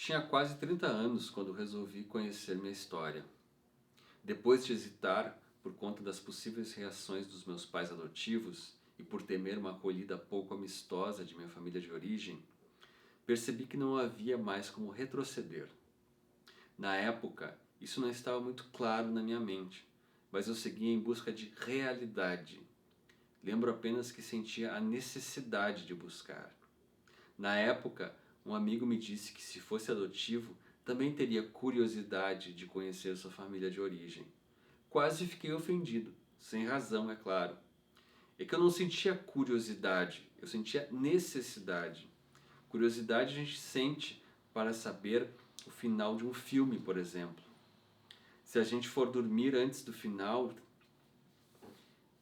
Tinha quase 30 anos quando resolvi conhecer minha história. Depois de hesitar por conta das possíveis reações dos meus pais adotivos e por temer uma acolhida pouco amistosa de minha família de origem, percebi que não havia mais como retroceder. Na época, isso não estava muito claro na minha mente, mas eu seguia em busca de realidade. Lembro apenas que sentia a necessidade de buscar. Na época, um amigo me disse que se fosse adotivo, também teria curiosidade de conhecer sua família de origem. Quase fiquei ofendido, sem razão, é claro. É que eu não sentia curiosidade, eu sentia necessidade. Curiosidade a gente sente para saber o final de um filme, por exemplo. Se a gente for dormir antes do final,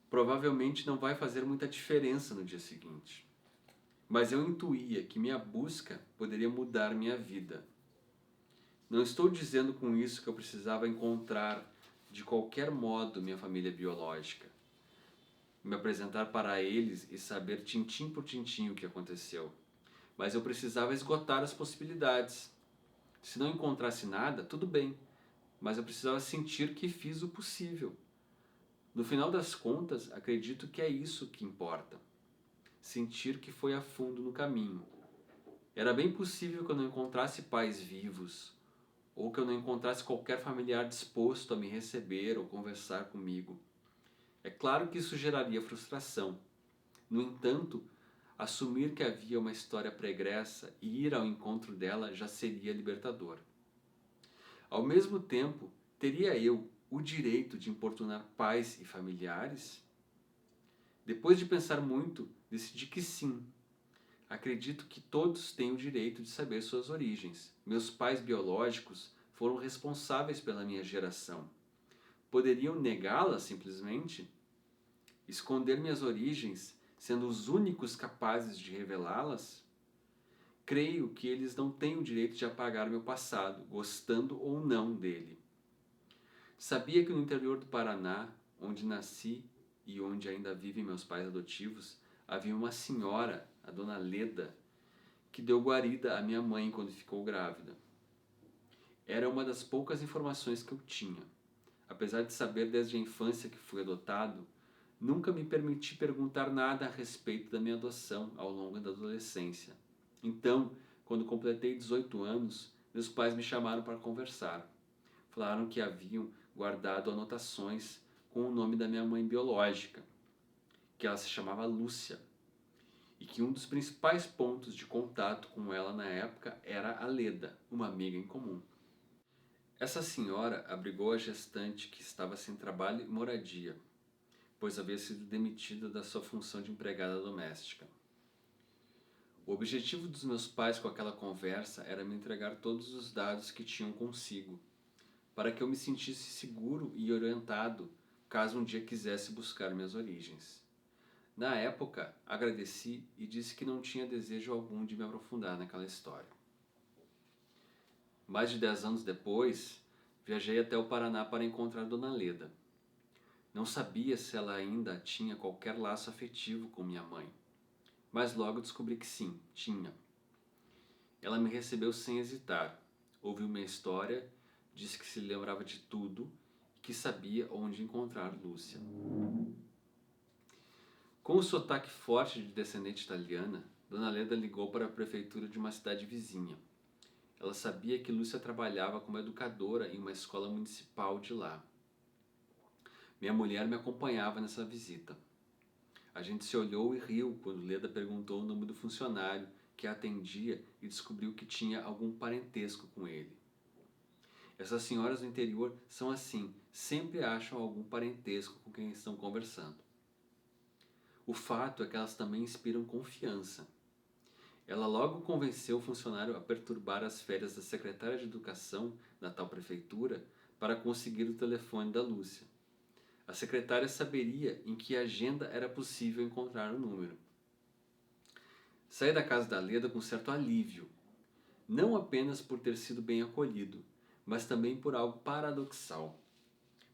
provavelmente não vai fazer muita diferença no dia seguinte. Mas eu intuía que minha busca poderia mudar minha vida. Não estou dizendo com isso que eu precisava encontrar de qualquer modo minha família biológica, me apresentar para eles e saber tintim por tintim o que aconteceu. Mas eu precisava esgotar as possibilidades. Se não encontrasse nada, tudo bem, mas eu precisava sentir que fiz o possível. No final das contas, acredito que é isso que importa. Sentir que foi a fundo no caminho. Era bem possível que eu não encontrasse pais vivos, ou que eu não encontrasse qualquer familiar disposto a me receber ou conversar comigo. É claro que isso geraria frustração. No entanto, assumir que havia uma história pregressa e ir ao encontro dela já seria libertador. Ao mesmo tempo, teria eu o direito de importunar pais e familiares? Depois de pensar muito, decidi que sim. Acredito que todos têm o direito de saber suas origens. Meus pais biológicos foram responsáveis pela minha geração. Poderiam negá-la simplesmente? Esconder minhas origens, sendo os únicos capazes de revelá-las? Creio que eles não têm o direito de apagar meu passado, gostando ou não dele. Sabia que no interior do Paraná, onde nasci e onde ainda vivem meus pais adotivos, havia uma senhora, a dona Leda, que deu guarida à minha mãe quando ficou grávida. Era uma das poucas informações que eu tinha. Apesar de saber desde a infância que fui adotado, nunca me permiti perguntar nada a respeito da minha adoção ao longo da adolescência. Então, quando completei 18 anos, meus pais me chamaram para conversar. Falaram que haviam guardado anotações com o nome da minha mãe biológica, que ela se chamava Lúcia, e que um dos principais pontos de contato com ela na época era a Leda, uma amiga em comum. Essa senhora abrigou a gestante que estava sem trabalho e moradia, pois havia sido demitida da sua função de empregada doméstica. O objetivo dos meus pais com aquela conversa era me entregar todos os dados que tinham consigo, para que eu me sentisse seguro e orientado caso um dia quisesse buscar minhas origens. Na época, agradeci e disse que não tinha desejo algum de me aprofundar naquela história. Mais de 10 anos depois, viajei até o Paraná para encontrar Dona Leda. Não sabia se ela ainda tinha qualquer laço afetivo com minha mãe, mas logo descobri que sim, tinha. Ela me recebeu sem hesitar, ouviu minha história, disse que se lembrava de tudo e que sabia onde encontrar Lúcia. Com o sotaque forte de descendente italiana, Dona Leda ligou para a prefeitura de uma cidade vizinha. Ela sabia que Lúcia trabalhava como educadora em uma escola municipal de lá. Minha mulher me acompanhava nessa visita. A gente se olhou e riu quando Leda perguntou o nome do funcionário que a atendia e descobriu que tinha algum parentesco com ele. Essas senhoras do interior são assim, sempre acham algum parentesco com quem estão conversando. O fato é que elas também inspiram confiança. Ela logo convenceu o funcionário a perturbar as férias da secretária de educação da tal prefeitura para conseguir o telefone da Lúcia. A secretária saberia em que agenda era possível encontrar o número. Saí da casa da Leda com certo alívio, não apenas por ter sido bem acolhido, mas também por algo paradoxal,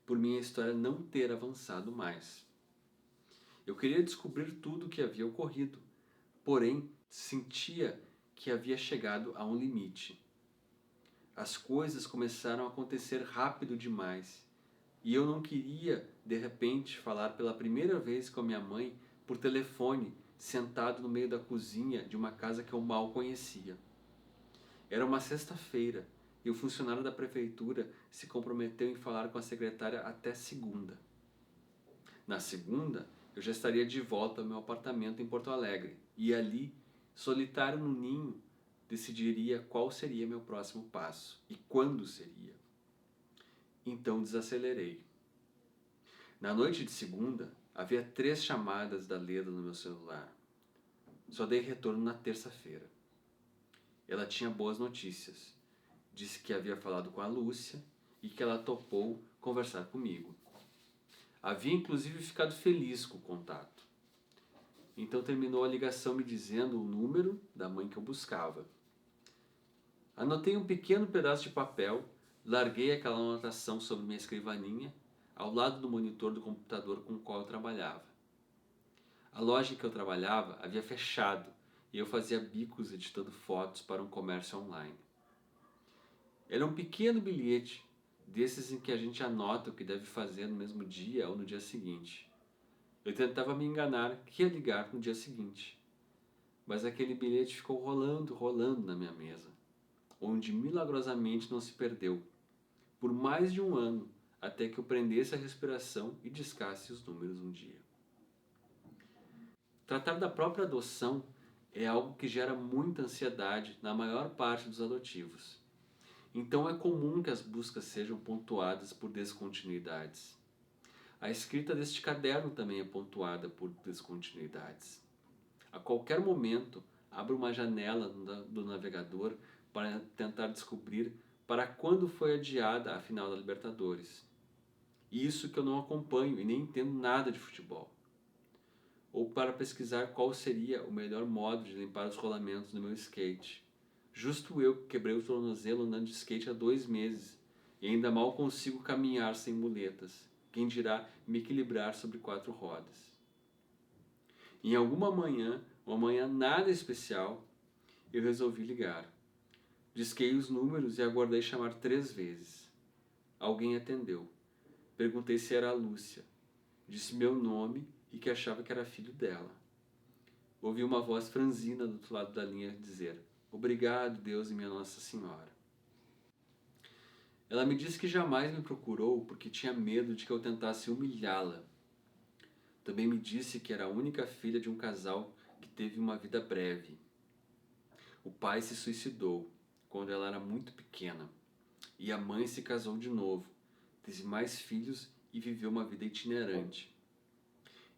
por minha história não ter avançado mais. Eu queria descobrir tudo o que havia ocorrido, porém sentia que havia chegado a um limite. As coisas começaram a acontecer rápido demais. E eu não queria, de repente, falar pela primeira vez com a minha mãe por telefone, sentado no meio da cozinha de uma casa que eu mal conhecia. Era uma sexta-feira e o funcionário da prefeitura se comprometeu em falar com a secretária até segunda. Na segunda, eu já estaria de volta ao meu apartamento em Porto Alegre e ali, solitário no ninho, decidiria qual seria meu próximo passo e quando seria. Então desacelerei. Na noite de segunda, havia 3 chamadas da Leda no meu celular. Só dei retorno na terça-feira. Ela tinha boas notícias. Disse que havia falado com a Lúcia e que ela topou conversar comigo. Havia inclusive ficado feliz com o contato. Então terminou a ligação me dizendo o número da mãe que eu buscava. Anotei um pequeno pedaço de papel, larguei aquela anotação sobre minha escrivaninha, ao lado do monitor do computador com o qual eu trabalhava. A loja em que eu trabalhava havia fechado e eu fazia bicos editando fotos para um comércio online. Era um pequeno bilhete, desses em que a gente anota o que deve fazer no mesmo dia ou no dia seguinte. Eu tentava me enganar que ia ligar no dia seguinte, mas aquele bilhete ficou rolando na minha mesa, onde milagrosamente não se perdeu, por mais de um ano, até que eu prendesse a respiração e discasse os números um dia. Tratar da própria adoção é algo que gera muita ansiedade na maior parte dos adotivos. Então é comum que as buscas sejam pontuadas por descontinuidades. A escrita deste caderno também é pontuada por descontinuidades. A qualquer momento, abro uma janela do navegador para tentar descobrir para quando foi adiada a final da Libertadores. Isso que eu não acompanho e nem entendo nada de futebol. Ou para pesquisar qual seria o melhor modo de limpar os rolamentos no meu skate. Justo eu que quebrei o tornozelo andando de skate há 2 meses e ainda mal consigo caminhar sem muletas. Quem dirá me equilibrar sobre 4 rodas. Em alguma manhã, uma manhã nada especial, eu resolvi ligar. Disquei os números e aguardei chamar 3 vezes. Alguém atendeu. Perguntei se era a Lúcia. Disse meu nome e que achava que era filho dela. Ouvi uma voz franzina do outro lado da linha dizer: "Obrigado, Deus e minha Nossa Senhora." Ela me disse que jamais me procurou porque tinha medo de que eu tentasse humilhá-la. Também me disse que era a única filha de um casal que teve uma vida breve. O pai se suicidou quando ela era muito pequena e a mãe se casou de novo, teve mais filhos e viveu uma vida itinerante.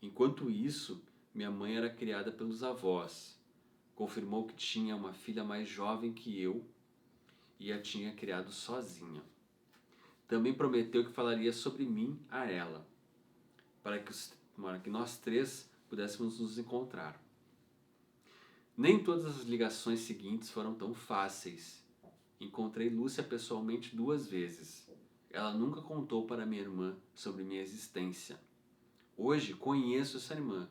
Enquanto isso, minha mãe era criada pelos avós. Confirmou que tinha uma filha mais jovem que eu e a tinha criado sozinha. Também prometeu que falaria sobre mim a ela, para que nós 3 pudéssemos nos encontrar. Nem todas as ligações seguintes foram tão fáceis. Encontrei Lúcia pessoalmente 2 vezes. Ela nunca contou para minha irmã sobre minha existência. Hoje conheço essa irmã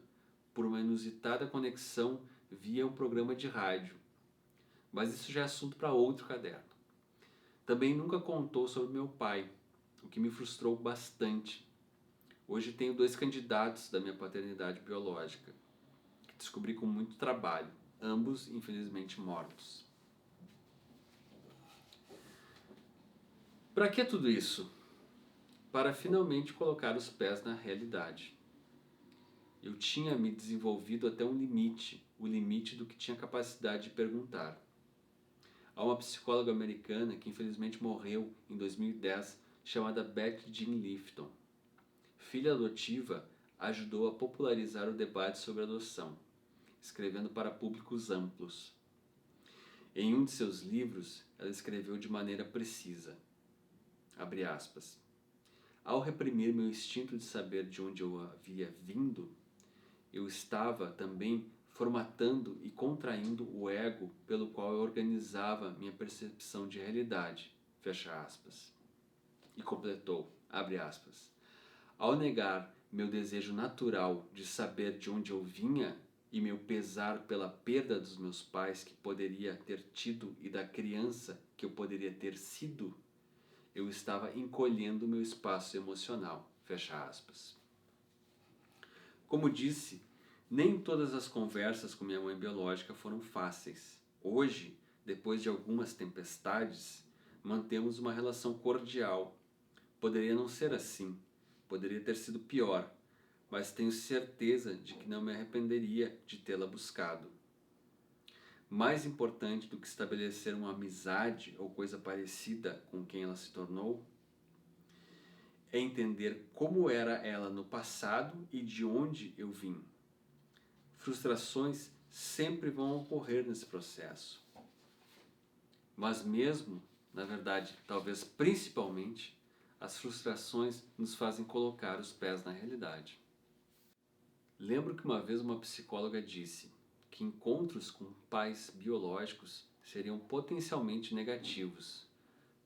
por uma inusitada conexão via um programa de rádio. Mas isso já é assunto para outro caderno. Também nunca contou sobre meu pai, o que me frustrou bastante. Hoje tenho 2 candidatos da minha paternidade biológica, que descobri com muito trabalho, ambos infelizmente mortos. Para que tudo isso? Para finalmente colocar os pés na realidade. Eu tinha me desenvolvido até um limite, o limite do que tinha capacidade de perguntar. Há uma psicóloga americana que infelizmente morreu em 2010, chamada Beth Jean Lifton. Filha adotiva, ajudou a popularizar o debate sobre adoção, escrevendo para públicos amplos. Em um de seus livros, ela escreveu de maneira precisa, abre aspas, ao reprimir meu instinto de saber de onde eu havia vindo, eu estava também formatando e contraindo o ego pelo qual eu organizava minha percepção de realidade, fecha aspas. E completou, abre aspas, ao negar meu desejo natural de saber de onde eu vinha e meu pesar pela perda dos meus pais que poderia ter tido e da criança que eu poderia ter sido, eu estava encolhendo meu espaço emocional. Fecha aspas. Como disse, nem todas as conversas com minha mãe biológica foram fáceis. Hoje, depois de algumas tempestades, mantemos uma relação cordial. Poderia não ser assim, poderia ter sido pior, mas tenho certeza de que não me arrependeria de tê-la buscado. Mais importante do que estabelecer uma amizade ou coisa parecida com quem ela se tornou, é entender como era ela no passado e de onde eu vim. Frustrações sempre vão ocorrer nesse processo. Mas mesmo, na verdade, talvez principalmente, as frustrações nos fazem colocar os pés na realidade. Lembro que uma vez uma psicóloga disse que encontros com pais biológicos seriam potencialmente negativos,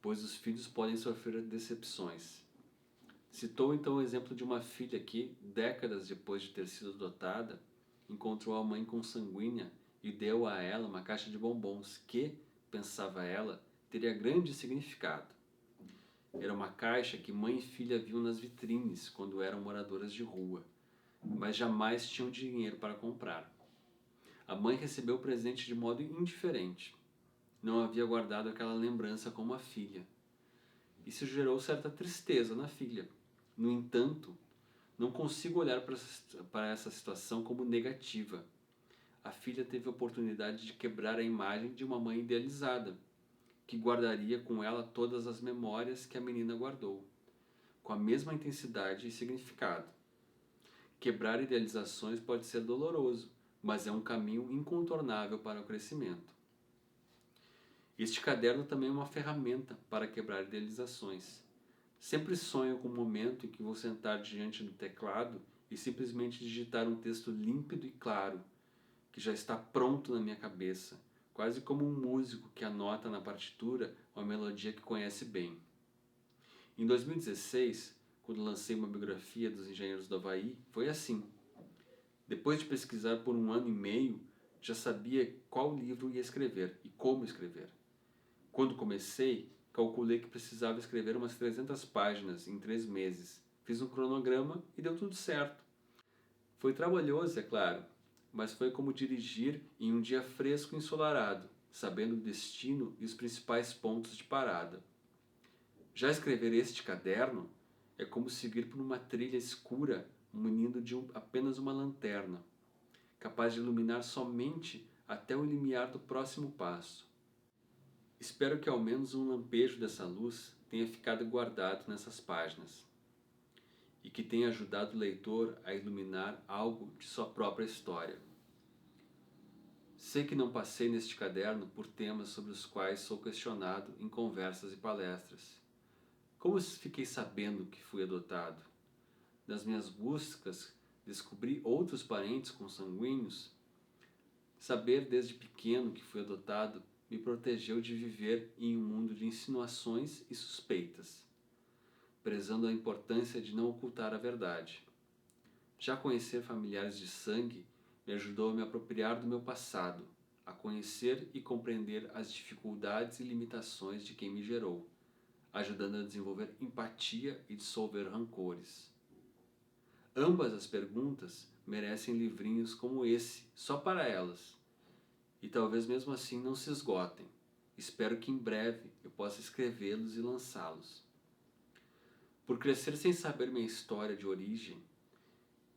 pois os filhos podem sofrer decepções. Citou então o exemplo de uma filha que, décadas depois de ter sido adotada, encontrou a mãe consanguínea e deu a ela uma caixa de bombons que, pensava ela, teria grande significado. Era uma caixa que mãe e filha viam nas vitrines quando eram moradoras de rua, mas jamais tinham dinheiro para comprar. A mãe recebeu o presente de modo indiferente. Não havia guardado aquela lembrança como a filha. Isso gerou certa tristeza na filha. No entanto, não consigo olhar para essa situação como negativa. A filha teve a oportunidade de quebrar a imagem de uma mãe idealizada, que guardaria com ela todas as memórias que a menina guardou, com a mesma intensidade e significado. Quebrar idealizações pode ser doloroso, mas é um caminho incontornável para o crescimento. Este caderno também é uma ferramenta para quebrar idealizações. Sempre sonho com o momento em que vou sentar diante do teclado e simplesmente digitar um texto límpido e claro, que já está pronto na minha cabeça, quase como um músico que anota na partitura uma melodia que conhece bem. Em 2016, quando lancei uma biografia dos engenheiros do Havaí, foi assim. Depois de pesquisar por 1 ano e meio, já sabia qual livro ia escrever e como escrever. Quando comecei, calculei que precisava escrever umas 300 páginas em 3 meses. Fiz um cronograma e deu tudo certo. Foi trabalhoso, é claro, mas foi como dirigir em um dia fresco e ensolarado, sabendo o destino e os principais pontos de parada. Já escrever este caderno é como seguir por uma trilha escura munido de apenas uma lanterna, capaz de iluminar somente até o limiar do próximo passo. Espero que ao menos um lampejo dessa luz tenha ficado guardado nessas páginas e que tenha ajudado o leitor a iluminar algo de sua própria história. Sei que não passei neste caderno por temas sobre os quais sou questionado em conversas e palestras. Como fiquei sabendo que fui adotado? Nas minhas buscas, descobri outros parentes consanguíneos. Saber desde pequeno que fui adotado me protegeu de viver em um mundo de insinuações e suspeitas, prezando a importância de não ocultar a verdade. Já conhecer familiares de sangue me ajudou a me apropriar do meu passado, a conhecer e compreender as dificuldades e limitações de quem me gerou, ajudando a desenvolver empatia e dissolver rancores. Ambas as perguntas merecem livrinhos como esse, só para elas. E talvez mesmo assim não se esgotem. Espero que em breve eu possa escrevê-los e lançá-los. Por crescer sem saber minha história de origem,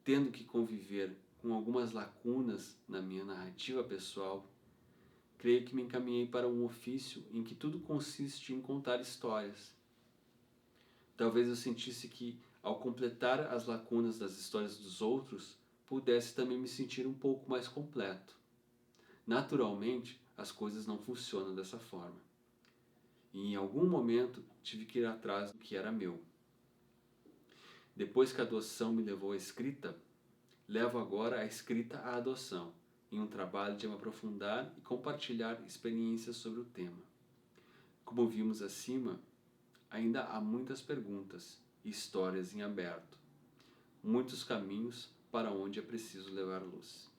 tendo que conviver com algumas lacunas na minha narrativa pessoal, creio que me encaminhei para um ofício em que tudo consiste em contar histórias. Talvez eu sentisse que, ao completar as lacunas das histórias dos outros, pudesse também me sentir um pouco mais completo. Naturalmente, as coisas não funcionam dessa forma. E em algum momento tive que ir atrás do que era meu. Depois que a adoção me levou à escrita, levo agora a escrita à adoção, em um trabalho de me aprofundar e compartilhar experiências sobre o tema. Como vimos acima, ainda há muitas perguntas e histórias em aberto, muitos caminhos para onde é preciso levar luz.